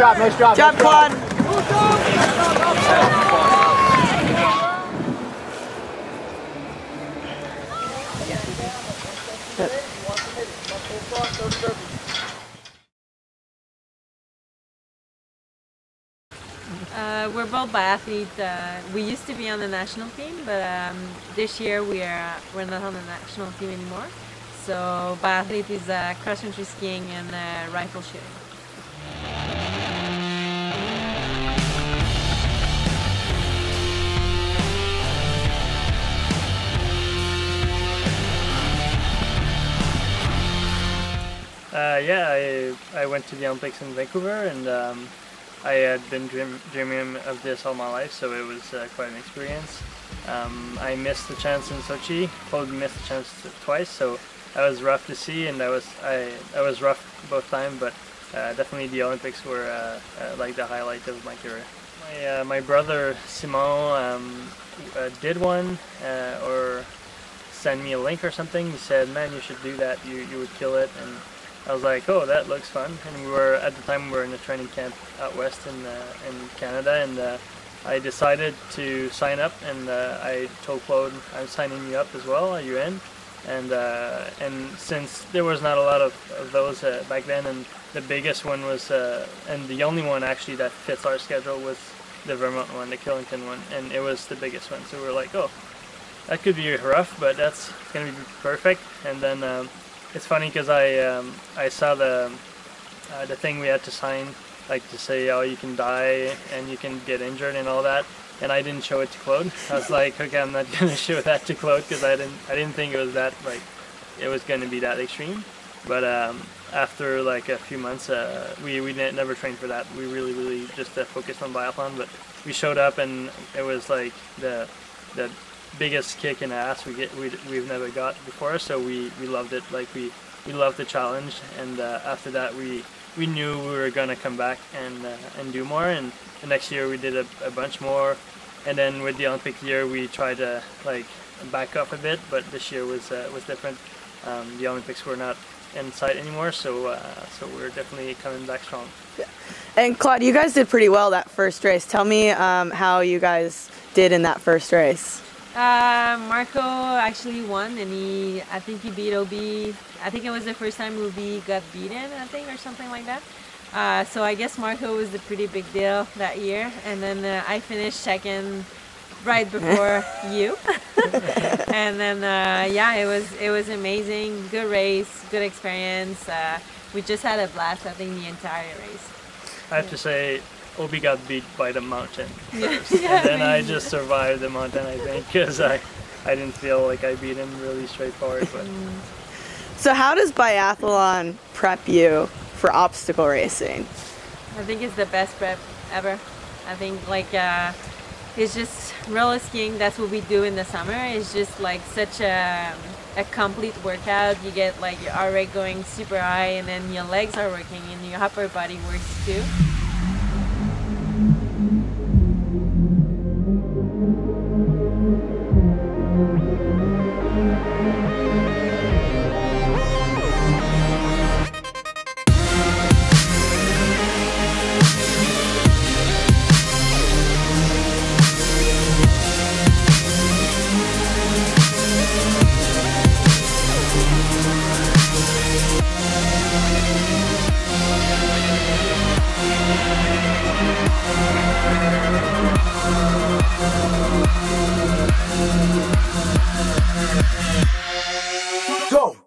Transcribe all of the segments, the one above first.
job, nice job. Job, Claude. We're both biathletes. We used to be on the national team, but this year we're not on the national team anymore. So biathlete is cross-country skiing and rifle shooting. Yeah, I went to the Olympics in Vancouver, and I had been dreaming of this all my life, so it was quite an experience. I missed the chance in Sochi. Claude missed the chance twice, so that was rough to see, and I was rough both times. But definitely the Olympics were like the highlight of my career. My brother Simon did one or send me a link or something. He said, "Man, you should do that. You would kill it." And I was like, "Oh, that looks fun." And we were at the time we were in a training camp out west in Canada, and I decided to sign up. And I told Claude, "I'm signing you up as well. Are you in?" And since there was not a lot of those back then, and the biggest one was, and the only one actually that fits our schedule was the Vermont one, the Killington one, and it was the biggest one. So we were like, "Oh, that could be rough, but that's gonna be perfect." And then it's funny because I saw the thing we had to sign, like to say, "Oh, you can die and you can get injured and all that," and I didn't show it to Claude. I was like, "Okay, I'm not gonna show that to Claude because I didn't think it was that it was gonna be that extreme." But after like a few months, we never trained for that. We really just focused on biathlon. But we showed up, and it was like the biggest kick in the ass we've never got before. So we loved it. Like we loved the challenge, and after that we knew we were gonna come back and do more. And the next year we did a bunch more, and then with the Olympic year we tried to like back off a bit. But this year was different. The Olympics were not in sight anymore, so we're definitely coming back strong. Yeah. And Claude, you guys did pretty well that first race. Tell me how you guys did in that first race. Marco actually won, and I think he beat OB. I think it was the first time OB got beaten, I think, or something like that. So I guess Marco was a pretty big deal that year, and then I finished second right before you. And then yeah, it was amazing. Good race, good experience. We just had a blast, I think, the entire race. I have to say, Obi got beat by the mountain first, Yeah, and then I just survived the mountain, I think, because I didn't feel like I beat him really straightforward. But So how does biathlon prep you for obstacle racing? I think it's the best prep ever. I think like it's just roller skiing. That's what we do in the summer. It's just like such a complete workout. You get like your heart rate going super high, and then your legs are working, and your upper body works too. Go!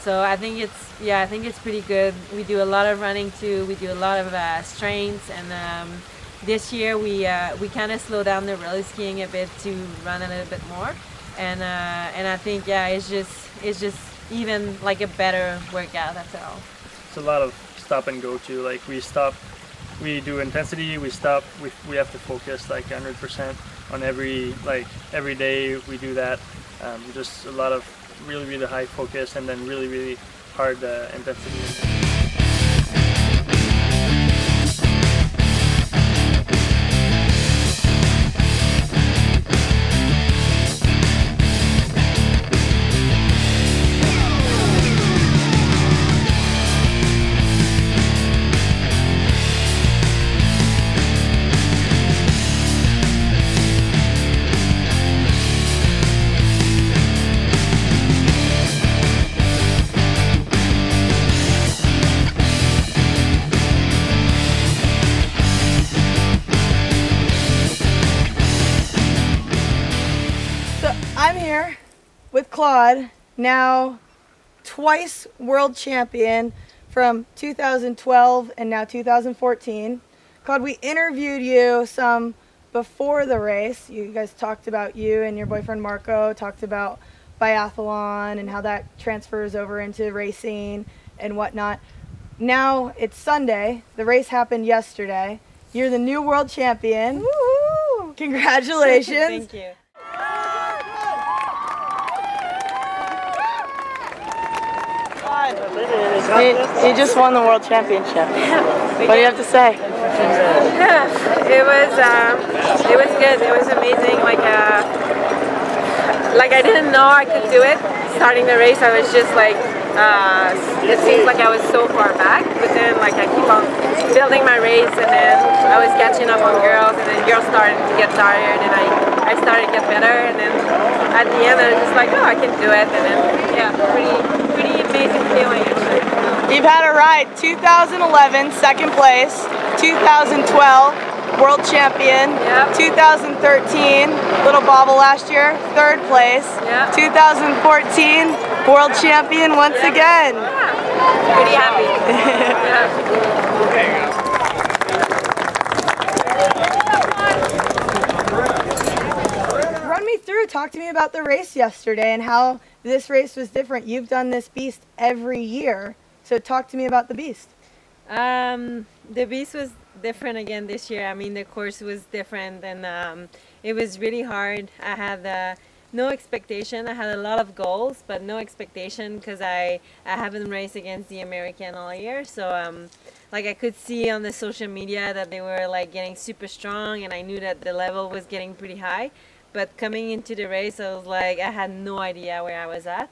So I think it's pretty good. We do a lot of running too. We do a lot of strengths, and this year we kind of slow down the roller skiing a bit to run a little bit more, and I think it's just even like a better workout after all. it's a lot of stop and go too. Like we do intensity, we stop, we have to focus like 100% on every day we do that. Just a lot of really high focus, and then really hard intensity. Claude, now twice world champion from 2012 and now 2014. Claude, we interviewed you some before the race. You guys talked about you and your boyfriend Marco, talked about biathlon and how that transfers over into racing and whatnot. Now it's Sunday. The race happened yesterday. You're the new world champion. Woo-hoo! Congratulations. Thank you. You just won the world championship. What do you have to say? It was good. It was amazing. Like I didn't know I could do it. Starting the race, I was just like, it seems like I was so far back. But then like I keep on building my race, and then I was catching up on girls, and then girls started to get tired, and I started to get better. And then at the end, I was just like, oh, I can do it. And then yeah, pretty amazing feeling actually. You've had a ride. 2011, second place. 2012, world champion. Yep. 2013, little bobble last year, third place. Yep. 2014, world champion once again. Yeah. Pretty happy. Run me through, talk to me about the race yesterday and how this race was different. You've done this beast every year, so talk to me about the beast. The beast was different again this year. I mean, the course was different, and it was really hard. I had no expectation. I had a lot of goals, but no expectation because I haven't raced against the American all year. So like I could see on the social media that they were like getting super strong, and I knew that the level was getting pretty high. But coming into the race, I was like, I had no idea where I was at.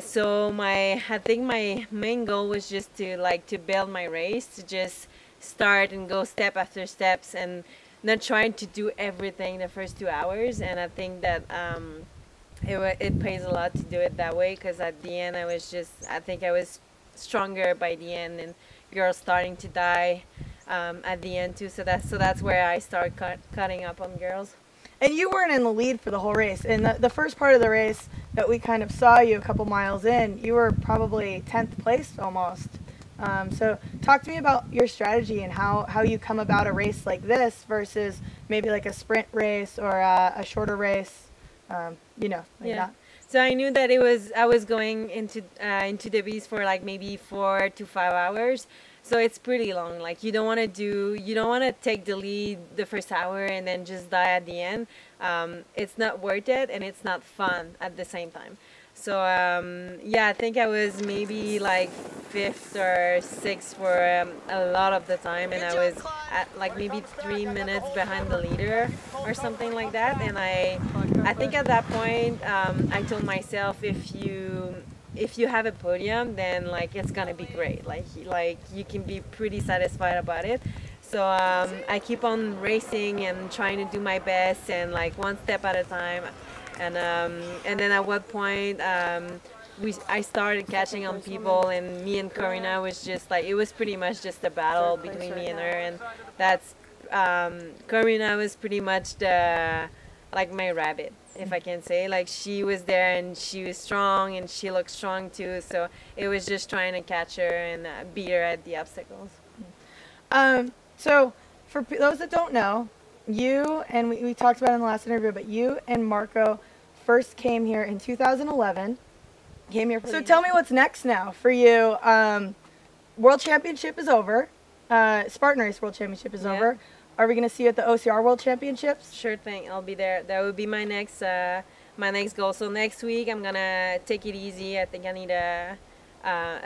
So I think my main goal was just to build my race, to just start and go step after steps, and not trying to do everything the first 2 hours. And I think that it pays a lot to do it that way, because at the end I think I was stronger by the end, and girls starting to die at the end too. So that's where I start cutting up on girls. And you weren't in the lead for the whole race. In the first part of the race that we kind of saw you a couple miles in, you were probably 10th place almost. So talk to me about your strategy and how you come about a race like this versus maybe like a sprint race or a shorter race, that. So I knew that I was going into the beast for like maybe 4 to 5 hours. So it's pretty long. Like you don't want to take the lead the first hour and then just die at the end. It's not worth it, and it's not fun at the same time. So yeah, I think I was maybe like 5th or 6th for a lot of the time, and I was at like maybe 3 minutes behind the leader or something like that. And I think at that point I told myself, if you have a podium, then like it's gonna be great. Like you can be pretty satisfied about it. So I keep on racing and trying to do my best, and like one step at a time. And then at what point I started catching on people, and me and Corina was just like, it was pretty much just a battle between me and her. And that's Corina was pretty much like my rabbit, if I can say. Like she was there, and she was strong, and she looked strong too. So it was just trying to catch her and beat her at the obstacles. So for those that don't know, you and we talked about it in the last interview, but you and Marco first came here in 2011. So tell me what's next now for you. World Championship is over. Spartan Race World Championship is over. Are we going to see you at the OCR World Championships? Sure thing. I'll be there. That would be my next goal. So next week I'm gonna take it easy. I think I need a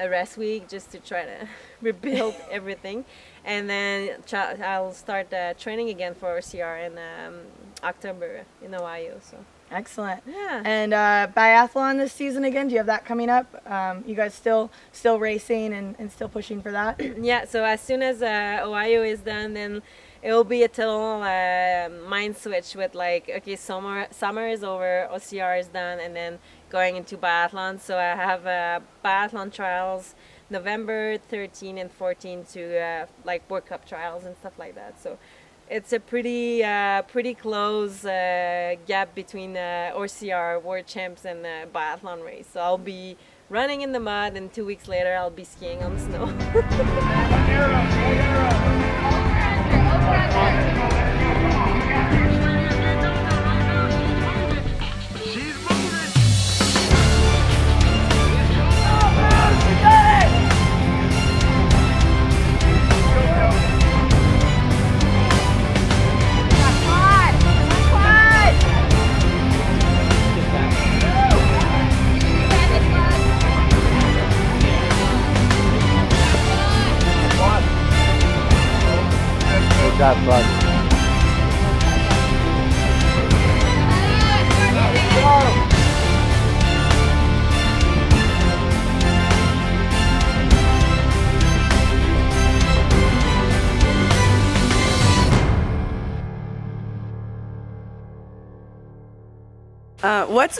rest week just to try to rebuild everything, and then I'll start training again for OCR in October in Ohio. So excellent. Yeah. And biathlon this season again. Do you have that coming up? You guys still racing and still pushing for that? Yeah. So as soon as Ohio is done, then it will be a total mind switch with like, okay, summer is over, OCR is done, and then going into biathlon. So I have biathlon trials November 13 and 14 to like World Cup trials and stuff like that. So it's a pretty close gap between OCR World Champs and the biathlon race. So I'll be running in the mud, and 2 weeks later I'll be skiing on the snow. Good job, Claude.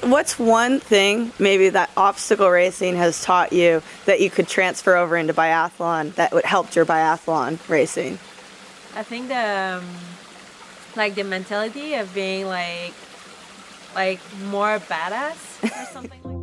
What's one thing maybe that obstacle racing has taught you that you could transfer over into biathlon that would help your biathlon racing? I think the mentality of being like more badass or something like that.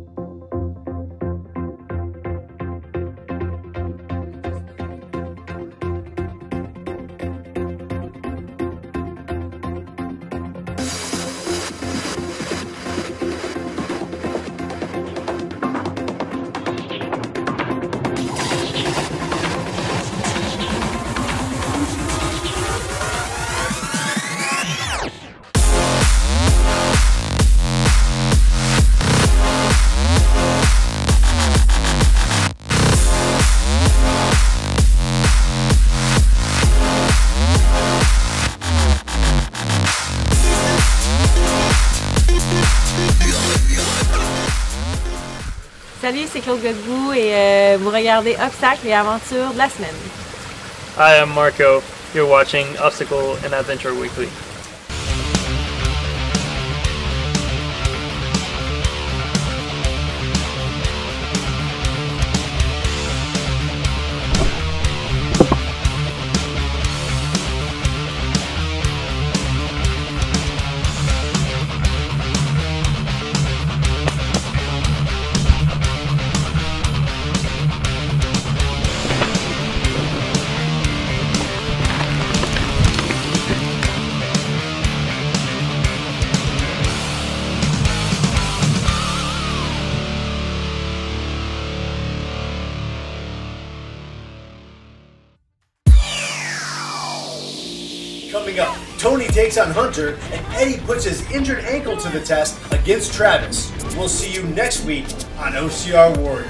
Salut, c'est Claude Godbout et vous regardez Obstacles et Aventures de la semaine. Hi, I'm Marco. You're watching Obstacle and Adventure Weekly. Coming up, Tony takes on Hunter, and Eddie puts his injured ankle to the test against Travis. We'll see you next week on OCR World.